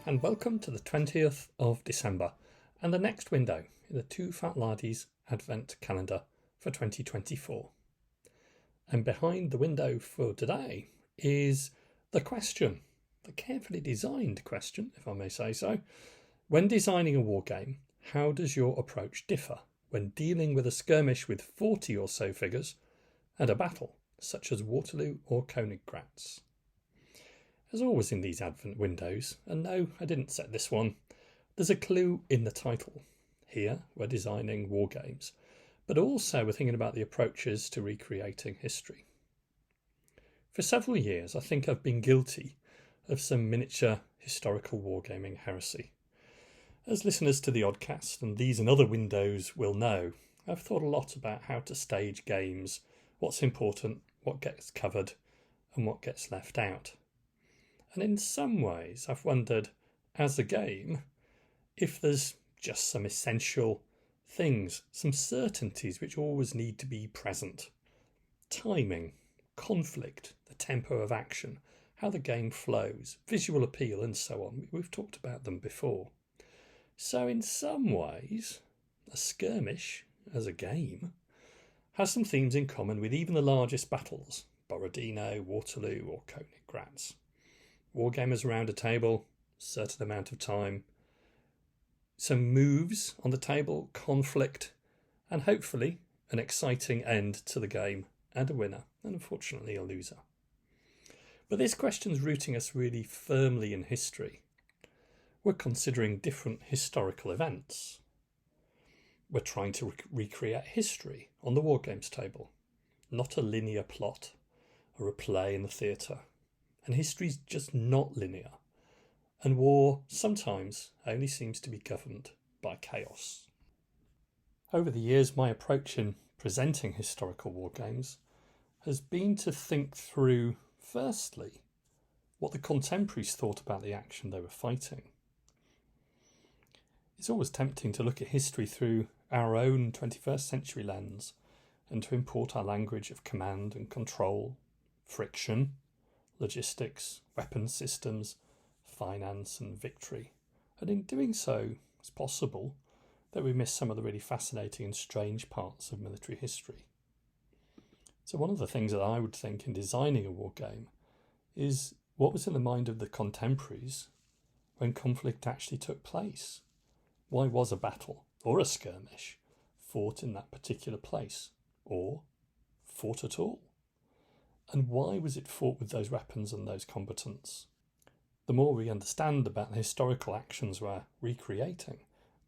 and welcome to the 20th of December and the next window in the TooFatLardies Advent Calendar for 2024. And behind the window for today is the question, the carefully designed question, if I may say so. When designing a war game, how does your approach differ when dealing with a skirmish with 40 or so figures and a battle such as Waterloo or Königgrätz? As always in these Advent windows, and no, I didn't set this one, there's a clue in the title. Here we're designing war games, but also we're thinking about the approaches to recreating history. For several years I think I've been guilty of some miniature historical wargaming heresy. As listeners to the Oddcast and these and other windows will know, I've thought a lot about how to stage games, what's important, what gets covered and what gets left out. And in some ways I've wondered, as a game, if there's just some essential things, some certainties which always need to be present. Timing, conflict, the tempo of action, how the game flows, visual appeal and so on. We've talked about them before. So in some ways, a skirmish as a game has some themes in common with even the largest battles, Borodino, Waterloo or Königgrätz. Wargamers around a table, certain amount of time, some moves on the table, conflict, and hopefully an exciting end to the game and a winner, and unfortunately a loser. But this question's rooting us really firmly in history. We're considering different historical events. We're trying to recreate history on the wargames table, not a linear plot or a play in the theatre. And history's just not linear, and war sometimes only seems to be governed by chaos. Over the years, my approach in presenting historical war games has been to think through, firstly, what the contemporaries thought about the action they were fighting. It's always tempting to look at history through our own 21st century lens and to import our language of command and control, friction, logistics, weapons systems, finance and victory. And in doing so, it's possible that we miss some of the really fascinating and strange parts of military history. So one of the things that I would think in designing a war game is what was in the mind of the contemporaries when conflict actually took place. Why was a battle or a skirmish fought in that particular place, or fought at all? And why was it fought with those weapons and those combatants? The more we understand about the historical actions we're recreating,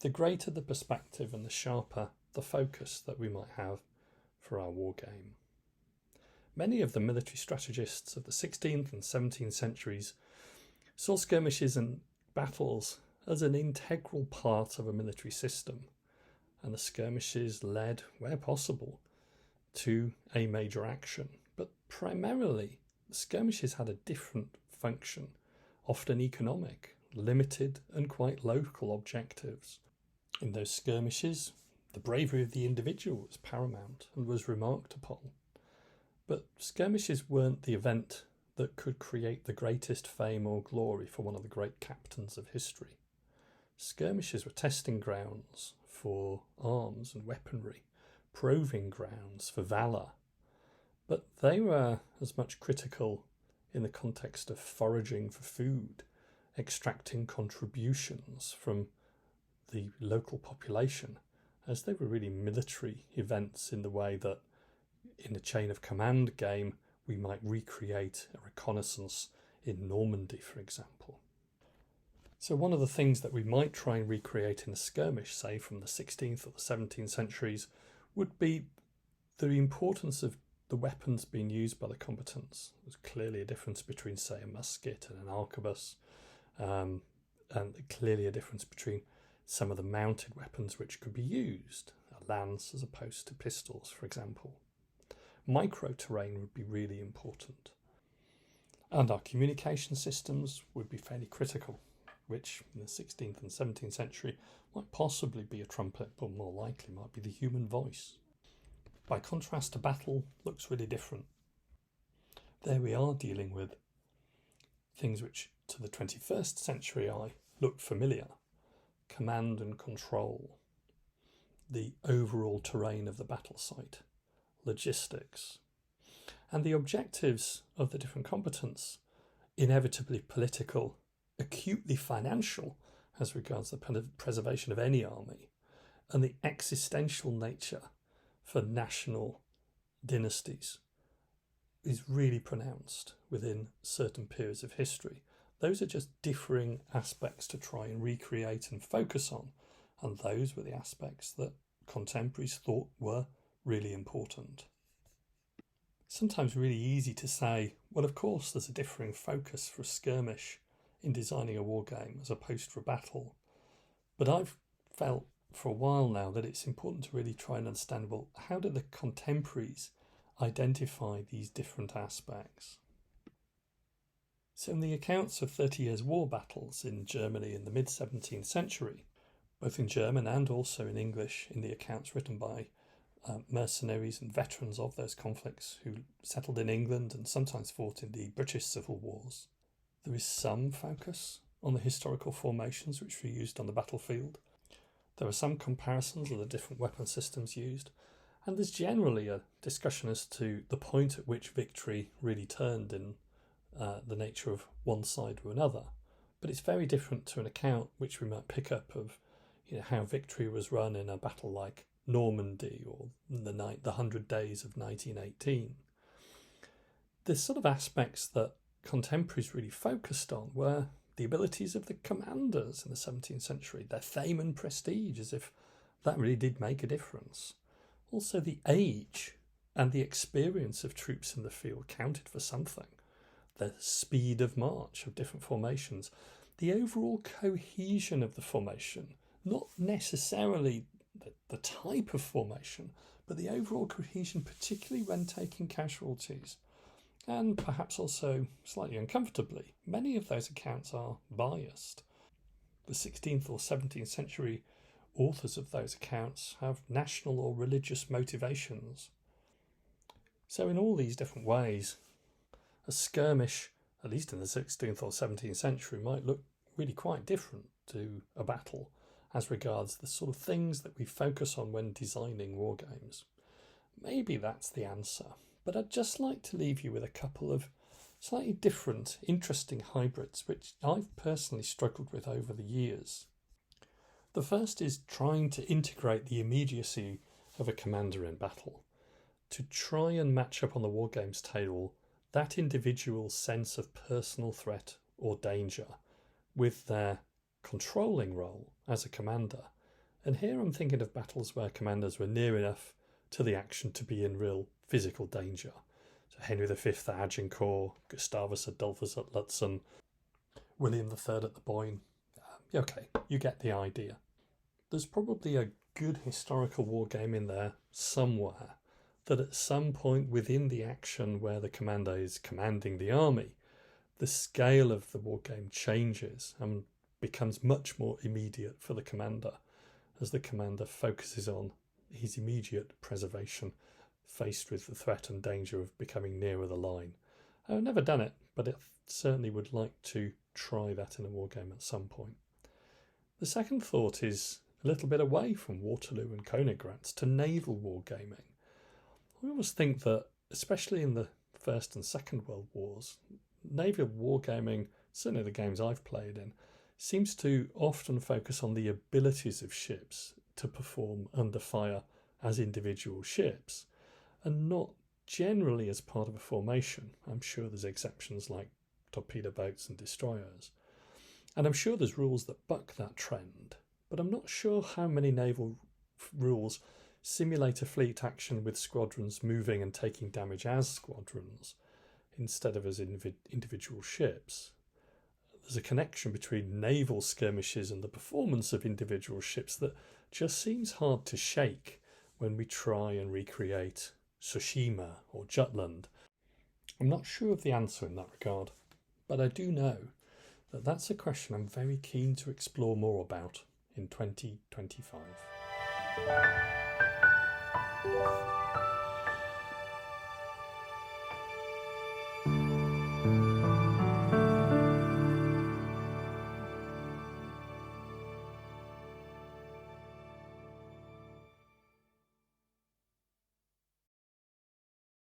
the greater the perspective and the sharper the focus that we might have for our war game. Many of the military strategists of the 16th and 17th centuries saw skirmishes and battles as an integral part of a military system, and the skirmishes led, where possible, to a major action. But primarily, the skirmishes had a different function, often economic, limited and quite local objectives. In those skirmishes, the bravery of the individual was paramount and was remarked upon. But skirmishes weren't the event that could create the greatest fame or glory for one of the great captains of history. Skirmishes were testing grounds for arms and weaponry, proving grounds for valour. But they were as much critical in the context of foraging for food, extracting contributions from the local population, as they were really military events in the way that in a chain of command game we might recreate a reconnaissance in Normandy, for example. So one of the things that we might try and recreate in a skirmish, say from the 16th or the 17th centuries, would be the importance of the weapons being used by the combatants. There's clearly a difference between, say, a musket and an arquebus, and clearly a difference between some of the mounted weapons which could be used, a lance as opposed to pistols, for example. Micro-terrain would be really important. And our communication systems would be fairly critical, which in the 16th and 17th century might possibly be a trumpet, but more likely might be the human voice. By contrast, a battle looks really different. There we are dealing with things which to the 21st century eye look familiar. Command and control, the overall terrain of the battle site, logistics, and the objectives of the different combatants, inevitably political, acutely financial as regards the preservation of any army, and the existential nature for national dynasties is really pronounced within certain periods of history. Those are just differing aspects to try and recreate and focus on, and those were the aspects that contemporaries thought were really important. Sometimes really easy to say, well, of course there's a differing focus for a skirmish in designing a war game as opposed to a battle. But I've felt for a while now that it's important to really try and understand, well, how do the contemporaries identify these different aspects? So in the accounts of 30 Years' War battles in Germany in the mid-17th century, both in German and also in English in the accounts written by mercenaries and veterans of those conflicts who settled in England and sometimes fought in the British Civil Wars, there is some focus on the historical formations which were used on the battlefield. There are some comparisons of the different weapon systems used, and there's generally a discussion as to the point at which victory really turned in the nature of one side or another. But it's very different to an account which we might pick up of how victory was run in a battle like Normandy or the 100 Days of 1918. The sort of aspects that contemporaries really focused on were the abilities of the commanders in the 17th century, their fame and prestige, as if that really did make a difference. Also the age and the experience of troops in the field counted for something. The speed of march of different formations, the overall cohesion of the formation, not necessarily the type of formation, but the overall cohesion, particularly when taking casualties. And perhaps also, slightly uncomfortably, many of those accounts are biased. The 16th or 17th century authors of those accounts have national or religious motivations. So in all these different ways, a skirmish, at least in the 16th or 17th century, might look really quite different to a battle as regards the sort of things that we focus on when designing war games. Maybe that's the answer, but I'd just like to leave you with a couple of slightly different, interesting hybrids which I've personally struggled with over the years. The first is trying to integrate the immediacy of a commander in battle, to try and match up on the wargames table that individual's sense of personal threat or danger with their controlling role as a commander. And here I'm thinking of battles where commanders were near enough to the action to be in real physical danger. So Henry V at Agincourt, Gustavus Adolphus at Lutzen, William III at the Boyne. Okay, you get the idea. There's probably a good historical war game in there somewhere that at some point within the action where the commander is commanding the army, the scale of the war game changes and becomes much more immediate for the commander as the commander focuses on his immediate preservation faced with the threat and danger of becoming nearer the line. I've never done it, but I certainly would like to try that in a war game at some point. The second thought is a little bit away from Waterloo and Königgrätz to naval wargaming. I always think that, especially in the First and Second World Wars, naval wargaming, certainly the games I've played in, seems to often focus on the abilities of ships to perform under fire as individual ships, and not generally as part of a formation. I'm sure there's exceptions like torpedo boats and destroyers. And I'm sure there's rules that buck that trend, but I'm not sure how many naval rules simulate a fleet action with squadrons moving and taking damage as squadrons instead of as individual ships. There's a connection between naval skirmishes and the performance of individual ships that just seems hard to shake when we try and recreate Tsushima or Jutland. I'm not sure of the answer in that regard, but I do know that that's a question I'm very keen to explore more about in 2025.